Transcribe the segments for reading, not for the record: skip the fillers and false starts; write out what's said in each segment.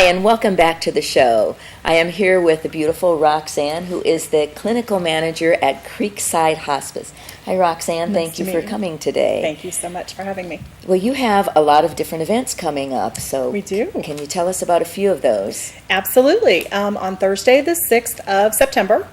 and welcome back to the show. I am here with the beautiful Roxanne, who is the clinical manager at Creekside Hospice. Hi, Roxanne. Thank you for coming today. Thank you so much for having me. Well, you have a lot of different events coming up, so we do. Can you tell us about a few of those? Absolutely. On Thursday, the 6th of September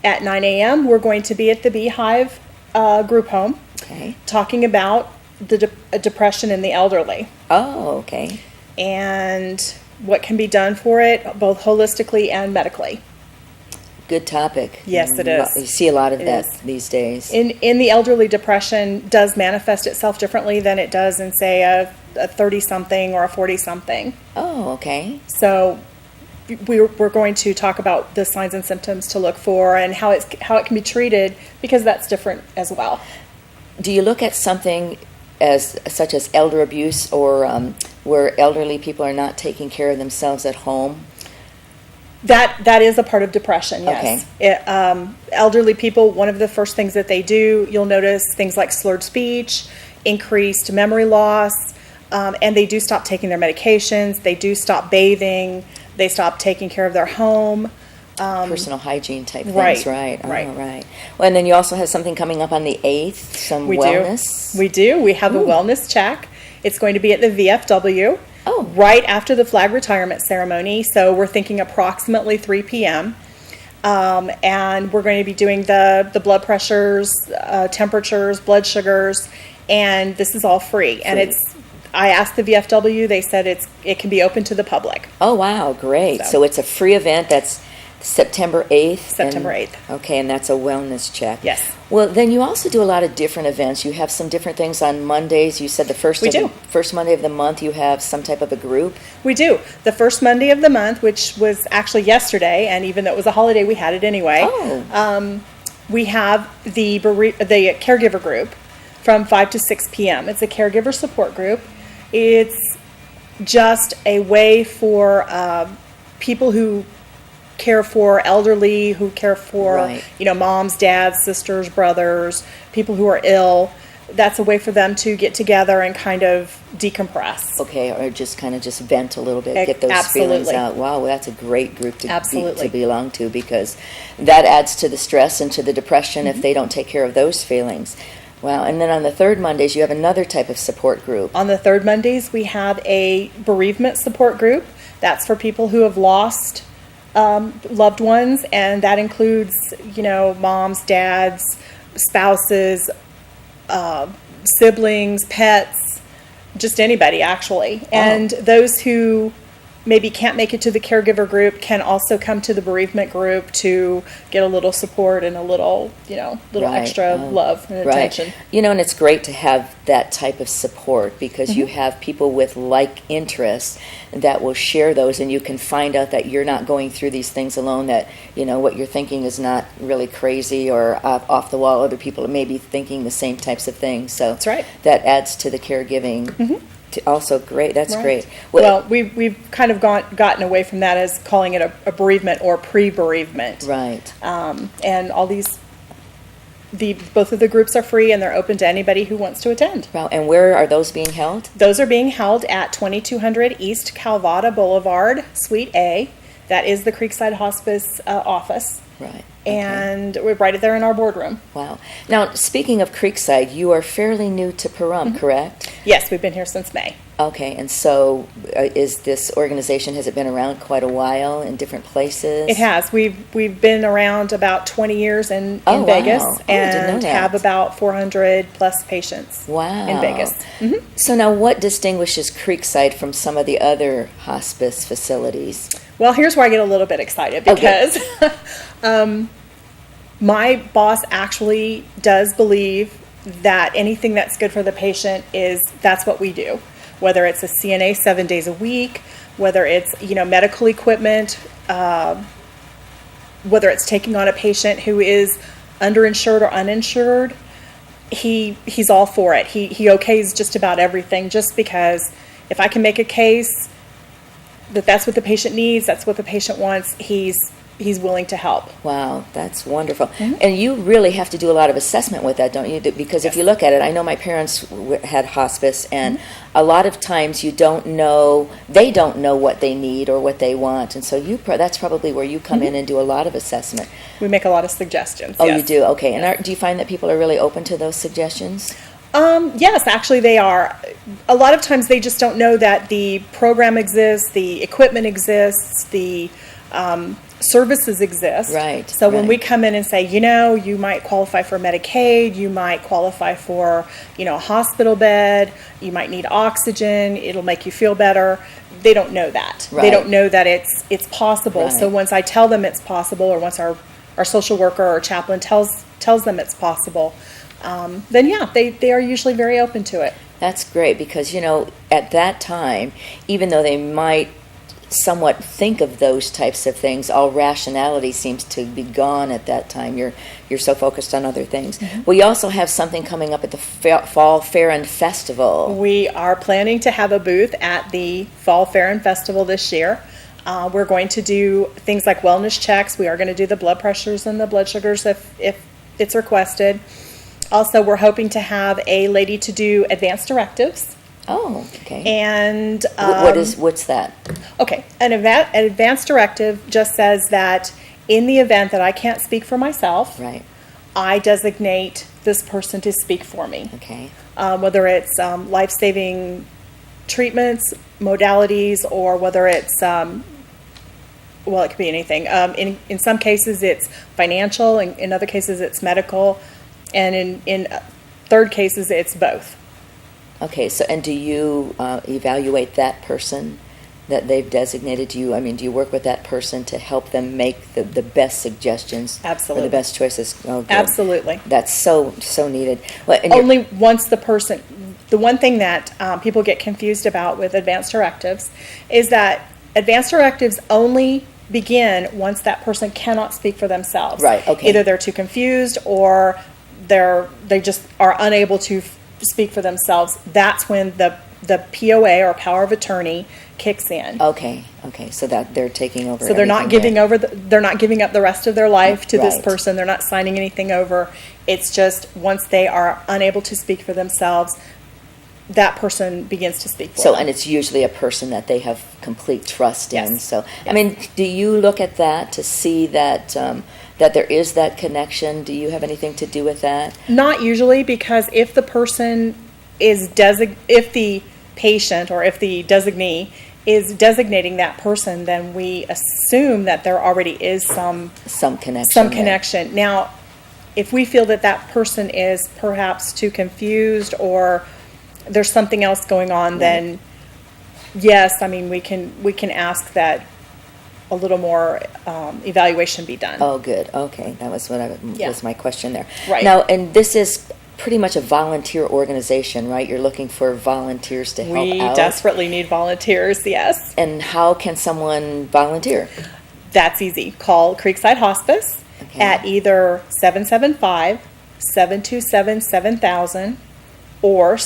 at 9 a.m., we're going to be at the Beehive Group Home talking about the depression in the elderly. Oh, okay. And what can be done for it, both holistically and medically. Good topic. Yes, it is. You see a lot of that these days. In the elderly, depression does manifest itself differently than it does in, say, a 30-something or a 40-something. Oh, okay. So we're going to talk about the signs and symptoms to look for and how it can be treated, because that's different as well. Do you look at something such as elder abuse, or where elderly people are not taking care of themselves at home? That is a part of depression, yes. Okay. Elderly people, one of the first things that they do, you'll notice things like slurred speech, increased memory loss, and they do stop taking their medications, they do stop bathing, they stop taking care of their home. Personal hygiene type things, right? Right. Oh, right. Well, and then you also have something coming up on the 8th, some wellness. We do. We have a wellness check. It's going to be at the VFW. Oh. Right after the flag retirement ceremony, so we're thinking approximately 3 p.m. And we're going to be doing the blood pressures, temperatures, blood sugars, and this is all free. And I asked the VFW, they said it can be open to the public. Oh, wow, great. So it's a free event. That's September 8th? September 8th. Okay, and that's a wellness check. Yes. Well, then you also do a lot of different events. You have some different things on Mondays. You said the first Monday of the month you have some type of a group. We do. The first Monday of the month, which was actually yesterday, and even though it was a holiday, we had it anyway. Oh. We have the caregiver group from 5 to 6 p.m. It's a caregiver support group. It's just a way for people who care for elderly, who care for moms, dads, sisters, brothers, people who are ill. That's a way for them to get together and kind of decompress. Okay, or just vent a little bit, get those feelings out. Wow, well, that's a great group to belong to, because that adds to the stress and to the depression if they don't take care of those feelings. Wow, and then on the third Mondays, you have another type of support group. On the third Mondays, we have a bereavement support group. That's for people who have lost loved ones, and that includes, moms, dads, spouses, siblings, pets, just anybody, actually. And those who maybe can't make it to the caregiver group can also come to the bereavement group to get a little support and a little, extra love and attention. And it's great to have that type of support, because you have people with like interests that will share those, and you can find out that you're not going through these things alone, that, what you're thinking is not really crazy or off the wall. Other people may be thinking the same types of things. So that's right. That adds to the caregiving. Also great. That's great. Well, we've kind of gotten away from that as calling it a bereavement or pre-bereavement. Right. And all these, both of the groups are free, and they're open to anybody who wants to attend. Wow. And where are those being held? Those are being held at 2200 East Calvada Boulevard, Suite A. That is the Creekside Hospice office. Right. And we're right there in our boardroom. Wow. Now, speaking of Creekside, you are fairly new to Pahrump, correct? Yes, we've been here since May. Okay, and so is this organization, has it been around quite a while in different places? It has. We've been around about 20 years in Vegas, and have about 400 plus patients in Vegas. So now what distinguishes Creekside from some of the other hospice facilities? Well, here's where I get a little bit excited, because my boss actually does believe that anything that's good for the patient that's what we do. Whether it's a CNA 7 days a week, whether it's medical equipment, whether it's taking on a patient who is underinsured or uninsured, he's all for it. He okays just about everything, just because if I can make a case that's what the patient needs, that's what the patient wants, he's he's willing to help. Wow, that's wonderful. Mm-hmm. And you really have to do a lot of assessment with that, don't you? Because if you look at it, I know my parents had hospice, and Mm-hmm. a lot of times they don't know what they need or what they want, and so that's probably where you come in and do a lot of assessment. We make a lot of suggestions. Oh, yes. you do? Okay. And do you find that people are really open to those suggestions? Yes, actually they are. A lot of times they just don't know that the program exists, the equipment exists, the services exist. Right, So when right. we come in and say, you might qualify for Medicaid, you might qualify for, a hospital bed, you might need oxygen, it'll make you feel better. They don't know that. They Right. don't know that it's possible. So Right. once I tell them it's possible, or once our social worker or chaplain tells them it's possible, then yeah, they are usually very open to it. That's great because, at that time, even though they might somewhat think of those types of things, all rationality seems to be gone at that time. You're so focused on other things. We also have something coming up at the Fall Fair and Festival. We are planning to have a booth at the Fall Fair and Festival this year. We're going to do things like wellness checks. We are going to do the blood pressures and the blood sugars if it's requested. Also, we're hoping to have a lady to do advanced directives. Oh, okay. And What's that? okay, an advanced directive just says that in the event that I can't speak for myself, Right. I designate this person to speak for me. Okay. Whether it's life-saving treatments, modalities, or whether it's, it could be anything. In some cases, it's financial, in other cases, it's medical, and in third cases, it's both. Okay. So, and do you evaluate that person that they've designated? Do you work with that person to help them make the best suggestions? Absolutely. Or the best choices? Oh, good. Absolutely. That's so needed. Well, and you're- Only once the one thing that people get confused about with advanced directives is that advanced directives only begin once that person cannot speak for themselves. Right, okay. Either they're too confused or they just are unable to speak for themselves. That's when the POA, or power of attorney, kicks in. Okay. So that they're taking over. So they're not everything giving there. they're not giving up the rest of their life to this Right. person. They're not signing anything over. It's just once they are unable to speak for themselves, that person begins to speak for So, them. and it's usually a person that they have complete trust in. Yes. So, do you look at that to see that that there is that connection? Do you have anything to do with that? Not usually, because if the person is if the patient or if the designee is designating that person, then we assume that there already is some Some connection. there. Now, if we feel that that person is perhaps too confused or there's something else going on, then yes, we can ask that a little more evaluation be done. Oh, good. Okay, that was Yeah. was my question there. Right. Now, and this is pretty much a volunteer organization, right? You're looking for volunteers to help We out. desperately need volunteers, yes. And how can someone volunteer? That's easy. Call Creekside Hospice Okay. at either 775-727-7000 or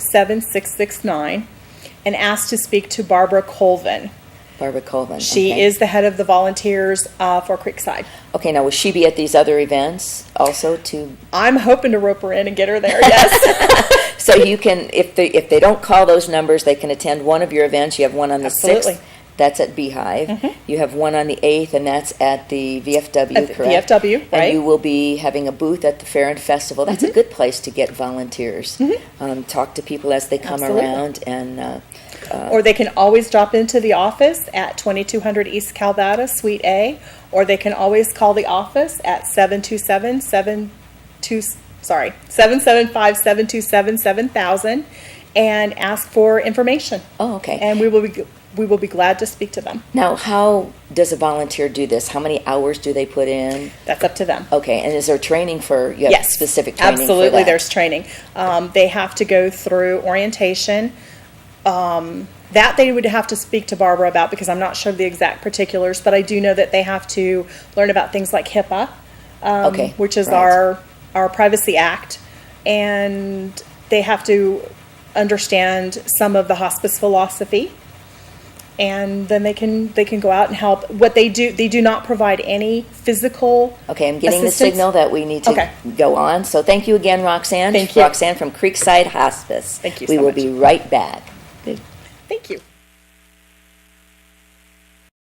702-650-7669 and ask to speak to Barbara Colvin. Barbara Colvin. She okay. is the head of the volunteers for Creekside. Okay, now will she be at these other events also too? I'm hoping to rope her in and get her there, yes. So you can, if they don't call those numbers, they can attend one of your events. You have one on the Absolutely. 6th. That's at Beehive. You have one on the 8th, and that's at the VFW, At the correct? VFW, And right. you will be having a booth at the Fair and Festival. That's a good place to get volunteers. Talk to people as they come Absolutely. around, and Or they can always drop into the office at 2200 East Calvada, Suite A, or they can always call the office at 775-727-7000 and ask for information. oh, okay. And we will be glad to speak to them. Now, how does a volunteer do this? How many hours do they put in? That's up to them. Okay, and is there training for, you have Yes, specific training for absolutely. that? There's training. They have to go through orientation. That they would have to speak to Barbara about because I'm not sure of the exact particulars, but I do know that they have to learn about things like HIPAA, Okay, which is right. our Privacy Act, and they have to understand some of the hospice philosophy. and then they can go out and help. What they do not provide any physical. Okay, I'm getting the assistance. signal that we need to Okay. go on. So thank you again, Roxanne. Thank you. Roxanne from Creekside Hospice. Thank you We so will much. be right back. Thank you.